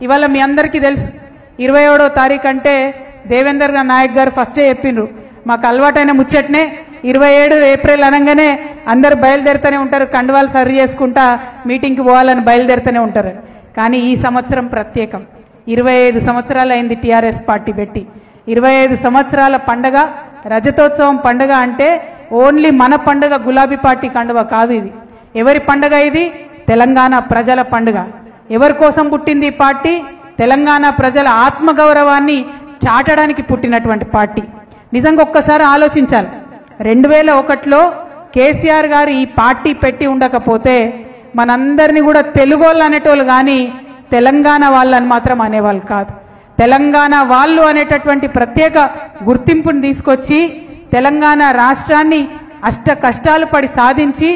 ఇవాళ మీ అందరికీ తెలుసు 27వ తారీఖు అంటే దేవేందర్ నాయక్ గారు ఫస్టే చెప్పిండ్రు, మాకు అలవాటైన ముచ్చట్నే 27 ఏప్రిల్ అనగానే అందరు బయలుదేరుతూనే ఉంటారు, కండువాలు సరి చేసుకుంటా మీటింగ్కి పోవాలని బయలుదేరుతూనే ఉంటారు. కానీ ఈ సంవత్సరం ప్రత్యేకం. 25 సంవత్సరాలు అయింది టీఆర్ఎస్ పార్టీ పెట్టి. 25 సంవత్సరాల పండగ, రజతోత్సవం పండుగ అంటే ఓన్లీ మన పండుగ గులాబీ పార్టీ కండువ కాదు. ఇది ఎవరి పండుగ? ఇది తెలంగాణ ప్రజల పండుగ. ఎవరి కోసం పుట్టింది ఈ పార్టీ? తెలంగాణ ప్రజల ఆత్మగౌరవాన్ని చాటడానికి పుట్టినటువంటి పార్టీ. నిజంగా ఒక్కసారి ఆలోచించాలి. 2001లో కేసీఆర్ గారు ఈ పార్టీ పెట్టి ఉండకపోతే మనందరినీ కూడా తెలుగోళ్ళు అనేటోళ్ళు కానీ తెలంగాణ వాళ్ళని మాత్రం అనేవాళ్ళు కాదు. తెలంగాణ వాళ్ళు అనేటటువంటి ప్రత్యేక గుర్తింపుని తీసుకొచ్చి తెలంగాణ రాష్ట్రాన్ని అష్ట కష్టాలు పడి సాధించి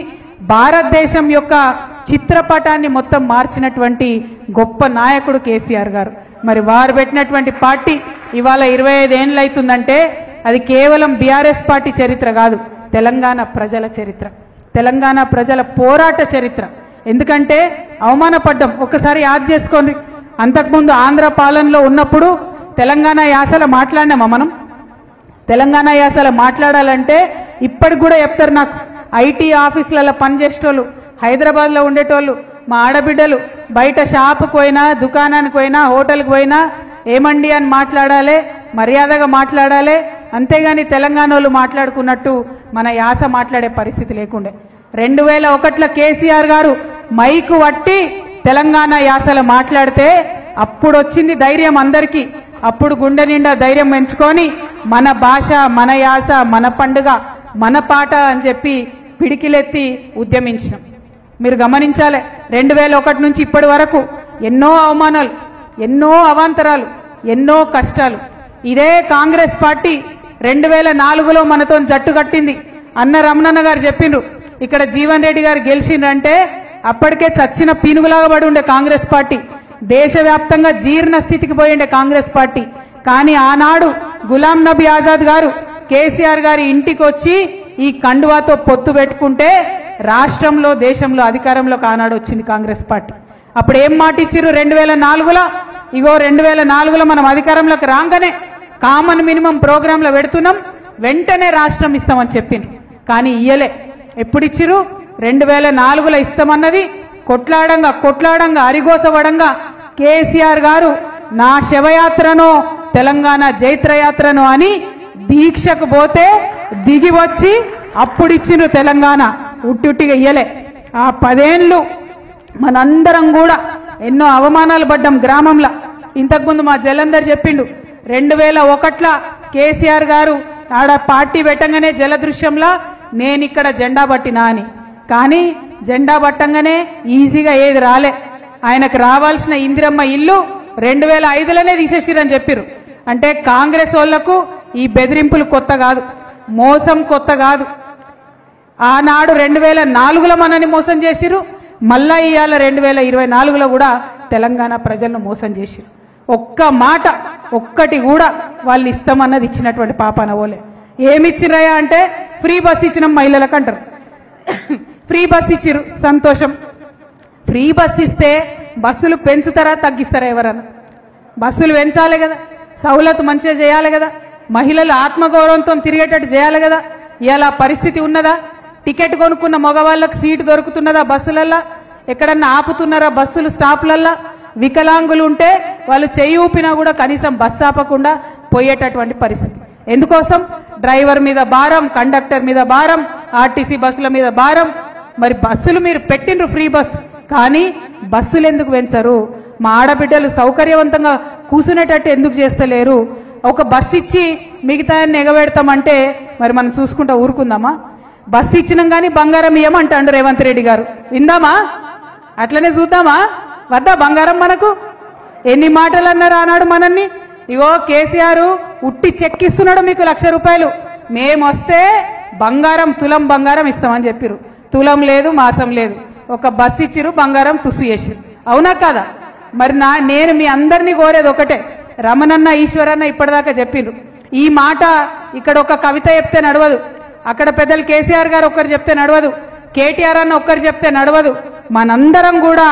భారతదేశం యొక్క చిత్రపటాన్ని మొత్తం మార్చినటువంటి గొప్ప నాయకుడు కేసీఆర్ గారు. మరి వారు పెట్టినటువంటి పార్టీ ఇవాళ 25 ఏళ్ళు అవుతుందంటే అది కేవలం బీఆర్ఎస్ పార్టీ చరిత్ర కాదు, తెలంగాణ ప్రజల చరిత్ర, తెలంగాణ ప్రజల పోరాట చరిత్ర. ఎందుకంటే అవమానపడ్డం. ఒక్కసారి యాద్ చేసుకోండి, అంతకుముందు ఆంధ్ర పాలనలో ఉన్నప్పుడు తెలంగాణ యాసలో మాట్లాడినామా మనం? తెలంగాణ యాసలో మాట్లాడాలంటే ఇప్పటికి కూడా చెప్తారు నాకు, ఐటీ ఆఫీసులలో పనిచేసేటోళ్ళు, హైదరాబాద్లో ఉండేటోళ్ళు, మా ఆడబిడ్డలు బయట షాపుకు పోయినా, దుకాణానికి పోయినా, హోటల్కి పోయినా ఏమండి అని మాట్లాడాలి, మర్యాదగా మాట్లాడాలి. అంతేగాని తెలంగాణ వాళ్ళు మాట్లాడుకున్నట్టు మన యాస మాట్లాడే పరిస్థితి లేకుండే. 2001లో కేసీఆర్ గారు మైకు వట్టి తెలంగాణ యాసలో మాట్లాడితే అప్పుడు వచ్చింది ధైర్యం అందరికీ. అప్పుడు గుండె నిండా ధైర్యం పెంచుకొని మన భాష, మన యాస, మన పండుగ, మన పాట అని చెప్పి పిడికిలెత్తి ఉద్యమించినాం. మీరు గమనించాలి, 2001 నుంచి ఇప్పటి వరకు ఎన్నో అవమానాలు, ఎన్నో అవాంతరాలు, ఎన్నో కష్టాలు. ఇదే కాంగ్రెస్ పార్టీ 2004లో మనతో జట్టు కట్టింది. అన్న రమణన్న గారు చెప్పిండ్రు, ఇక్కడ జీవన్ రెడ్డి గారు గెలిచిండ్రంటే అప్పటికే చచ్చిన పీనుగులాగా పడి ఉండే కాంగ్రెస్ పార్టీ, దేశవ్యాప్తంగా జీర్ణ స్థితికి పోయిండే కాంగ్రెస్ పార్టీ. కానీ ఆనాడు గులాం నబీ ఆజాద్ గారు కేసీఆర్ గారి ఇంటికి వచ్చి ఈ కండువాతో పొత్తు పెట్టుకుంటే రాష్ట్రంలో, దేశంలో అధికారంలోకి ఆనాడు వచ్చింది కాంగ్రెస్ పార్టీ. అప్పుడు ఏం మాట ఇచ్చిర్రు 2004లో? ఇగో 2004లో మనం అధికారంలోకి రాగానే కామన్ మినిమం ప్రోగ్రాంలో పెడుతున్నాం, వెంటనే రాష్ట్రం ఇస్తామని చెప్పిండ్రు. కానీ ఇయ్యలే. ఎప్పుడు ఇచ్చిరు? 2004లో ఇస్తామన్నది కొట్లాడంగా అరిగోసవడంగా కేసీఆర్ గారు నా శవయాత్రనో తెలంగాణ జైత్రయాత్రనో అని దీక్షకు పోతే దిగి వచ్చి అప్పుడు ఇచ్చిండ్రు తెలంగాణ. ఉట్టిగా ఇయ్యలే. ఆ 10 ఏళ్ళు మనందరం కూడా ఎన్నో అవమానాలు పడ్డాం గ్రామంలో. ఇంతకుముందు మా జలంధర్ చెప్పిండు, 2001లో కేసీఆర్ గారు ఆడ పార్టీ పెట్టంగానే జలదృశ్యంలో నేను ఇక్కడ జెండా పట్టినా అని. కానీ జెండా పట్టంగానే ఈజీగా ఏది రాలే. ఆయనకు రావాల్సిన ఇందిరమ్మ ఇల్లు 2005లోనే తీసేసిరని చెప్పిరు. అంటే కాంగ్రెస్ వాళ్లకు ఈ బెదిరింపులు కొత్త కాదు, మోసం కొత్త కాదు. ఆనాడు 2004లో మనని మోసం చేసిరు, మళ్ళా ఇవాళ 2024లో కూడా తెలంగాణ ప్రజలను మోసం చేసిరు. ఒక్క మాట ఒక్కటి కూడా వాళ్ళు ఇస్తామన్నది ఇచ్చినటువంటి పాపాన పోలే. ఏమిచ్చిరయా అంటే ఫ్రీ బస్ ఇచ్చినాం మహిళలకు అంటారు. ఫ్రీ బస్ ఇచ్చిరు, సంతోషం. ఫ్రీ బస్ ఇస్తే బస్సులు పెంచుతారా తగ్గిస్తారా? ఎవరన్నా బస్సులు పెంచాలి కదా, సౌలత్ మంచిగా చేయాలి కదా, మహిళలు ఆత్మగౌరవంతో తిరిగేటట్టు చేయాలి కదా. ఇలా పరిస్థితి ఉన్నదా? టికెట్ కొనుక్కున్న మగవాళ్ళకు సీటు దొరుకుతున్నదా బస్సులల్లో? ఎక్కడన్నా ఆపుతున్నారా బస్సులు స్టాప్లల్లో? వికలాంగులు ఉంటే వాళ్ళు చెయ్యి ఊపినా కూడా కనీసం బస్సు ఆపకుండా పోయేటటువంటి పరిస్థితి. ఎందుకోసం? డ్రైవర్ మీద భారం, కండక్టర్ మీద భారం, ఆర్టీసీ బస్సుల మీద భారం. మరి బస్సులు మీరు పెట్టిండ్రు ఫ్రీ బస్, కానీ బస్సులు ఎందుకు పెంచరు? మా ఆడబిడ్డలు సౌకర్యవంతంగా కూర్చునేటట్టు ఎందుకు చేస్తలేరు? ఒక బస్సు ఇచ్చి మిగతా ఎగబెడతామంటే మరి మనం చూసుకుంటా ఊరుకుందామా? బస్సు ఇచ్చినాం కానీ బంగారం ఇయ్యమంటాడు రేవంత్ రెడ్డి గారు. విందామా? అట్లనే చూద్దామా? వద్దా బంగారం మనకు? ఎన్ని మాటలు అన్నారు ఆనాడు మనల్ని. ఇగో కేసీఆర్ ఉట్టి చెక్కిస్తున్నాడు మీకు 1,00,000 రూపాయలు, మేము వస్తే బంగారం తులం బంగారం ఇస్తామని చెప్పిరు. తులం లేదు, మాసం లేదు, ఒక బస్సు ఇచ్చిరు, బంగారం తుసు చేసిరు. అవునా కాదా? మరి నేను మీ అందరినీ కోరేది ఒకటే, రమణన్న ఈశ్వరన్న ఇప్పటిదాకా చెప్పిండ్రు ఈ మాట. ఇక్కడ ఒక కవిత చెప్తే నడవదు, అక్కడ పెద్దలు కేసీఆర్ గారు ఒక్కరు చెప్తే నడవదు, కేటీఆర్ అన్న ఒక్కరు చెప్తే నడవదు. మనందరం కూడా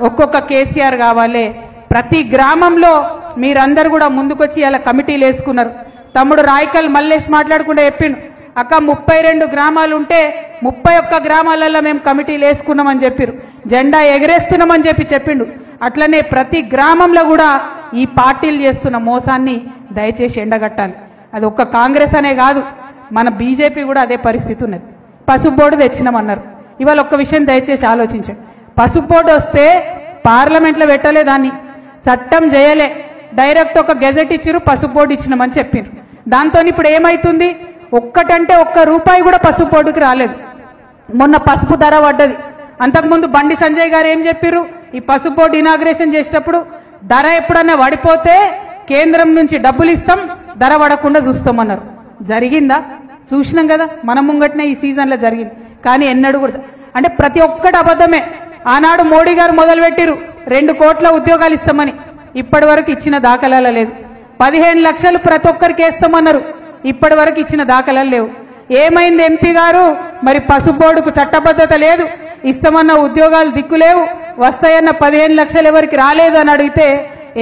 ఒక్కొక్క కేసీఆర్ కావాలి. ప్రతి గ్రామంలో మీరందరూ కూడా ముందుకొచ్చి ఇలా కమిటీలు వేసుకున్నారు. తమ్ముడు రాయకల్ మల్లేష్ మాట్లాడుకుంటే చెప్పిండు, అక్క 32 గ్రామాలు ఉంటే 31 గ్రామాలలో మేము కమిటీలు వేసుకున్నామని చెప్పారు, జెండా ఎగరేస్తున్నామని చెప్పిండు. అట్లనే ప్రతి గ్రామంలో కూడా ఈ పార్టీలు చేస్తున్న మోసాన్ని దయచేసి ఎండగట్టాలి. అది ఒక్క కాంగ్రెస్ అనే కాదు, మన బీజేపీ కూడా అదే పరిస్థితి ఉన్నది. పసుపు బోర్డు తెచ్చినామన్నారు. ఇవాళ ఒక్క విషయం దయచేసి ఆలోచించండి. పసుపు బోర్డు వస్తే పార్లమెంట్లో పెట్టలే, దాన్ని చట్టం చేయలే, డైరెక్ట్ ఒక గెజెట్ ఇచ్చిరు, పసుపు బోర్డు ఇచ్చినామని చెప్పారు. దాంతో ఇప్పుడు ఏమైతుంది, ఒక్కటంటే ₹1 కూడా పసుపు బోర్డుకి రాలేదు. మొన్న పసుపు ధర పడ్డది. అంతకుముందు బండి సంజయ్ గారు ఏం చెప్పారు, ఈ పసుపు బోర్డు ఇనాగ్రేషన్ చేసేటప్పుడు ధర ఎప్పుడన్నా పడిపోతే కేంద్రం నుంచి డబ్బులు ఇస్తాం, ధర పడకుండా చూస్తామన్నారు. జరిగిందా? చూసినాం కదా, మన ముంగట్నే ఈ సీజన్లో జరిగింది. కానీ ఎన్నడూ కూడా అంటే ప్రతి ఒక్కటి అబద్ధమే. ఆనాడు మోడీ గారు మొదలుపెట్టిరు 2 కోట్ల ఉద్యోగాలు ఇస్తామని, ఇప్పటి వరకు ఇచ్చిన దాఖలాలు లేదు. 15 లక్షలు ప్రతి ఒక్కరికి వేస్తామన్నారు, ఇప్పటి వరకు ఇచ్చిన దాఖలాలు లేవు. ఏమైంది ఎంపీ గారు, మరి పసుపు బోర్డుకు చట్టబద్ధత లేదు, ఇస్తామన్న ఉద్యోగాలు దిక్కులేవు, వస్తాయన్న 15 లక్షలు ఎవరికి రాలేదు అని అడిగితే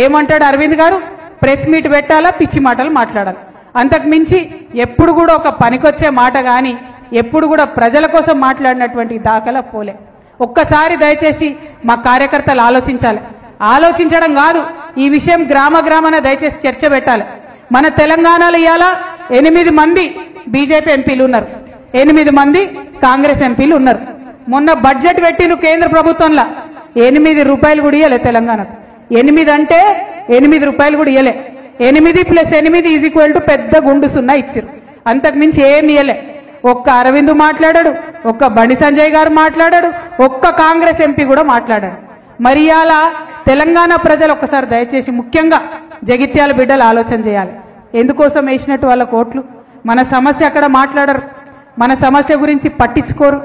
ఏమంటాడు అరవింద్ గారు, ప్రెస్ మీట్ పెట్టాలా, పిచ్చి మాటలు మాట్లాడాలి. అంతకు మించి ఎప్పుడు కూడా ఒక పనికొచ్చే మాట కానీ ఎప్పుడు కూడా ప్రజల కోసం మాట్లాడినటువంటి దాఖలా పోలే. ఒక్కసారి దయచేసి మా కార్యకర్తలు ఆలోచించాలి. ఆలోచించడం కాదు, ఈ విషయం గ్రామాన దయచేసి చర్చ పెట్టాలి. మన తెలంగాణలో ఇవాళ 8 మంది బీజేపీ ఎంపీలు ఉన్నారు, 8 మంది కాంగ్రెస్ ఎంపీలు ఉన్నారు. మొన్న బడ్జెట్ పెట్టిన కేంద్ర ప్రభుత్వంలో ₹8 కూడా ఇవ్వలే తెలంగాణకు. 8 అంటే ₹8 కూడా ఇవ్వలే. 8 + 8 పెద్ద గుండు సున్నా ఇచ్చారు, అంతకు మించి ఏమి ఇవ్వలే. ఒక్క అరవింద్ మాట్లాడాడు, ఒక్క బండి సంజయ్ గారు మాట్లాడాడు, ఒక్క కాంగ్రెస్ ఎంపీ కూడా మాట్లాడాడు. మరి ఇవాళ తెలంగాణ ప్రజలు ఒక్కసారి దయచేసి ముఖ్యంగా జగిత్యాల బిడ్డలు ఆలోచన చేయాలి. ఎందుకోసం వేసినట్టు వాళ్ళ ఓట్లు? మన సమస్య అక్కడ మాట్లాడరు, మన సమస్య గురించి పట్టించుకోరు.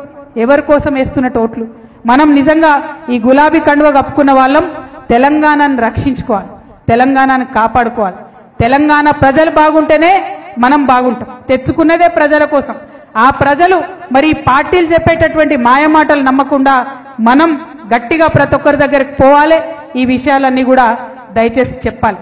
ఎవరి కోసం వేస్తున్నట్టు ఓట్లు? మనం నిజంగా ఈ గులాబీ కండువ కప్పుకున్న వాళ్ళం తెలంగాణను రక్షించుకోవాలి, తెలంగాణను కాపాడుకోవాలి. తెలంగాణ ప్రజలు బాగుంటేనే మనం బాగుంటాం. తెచ్చుకున్నదే ప్రజల కోసం. ఆ ప్రజలు మరి పార్టీలు చెప్పేటటువంటి మాయమాటలు నమ్మకుండా మనం గట్టిగా ప్రతి ఒక్కరి దగ్గరికి పోవాలి. ఈ విషయాలన్నీ కూడా దయచేసి చెప్పాలి.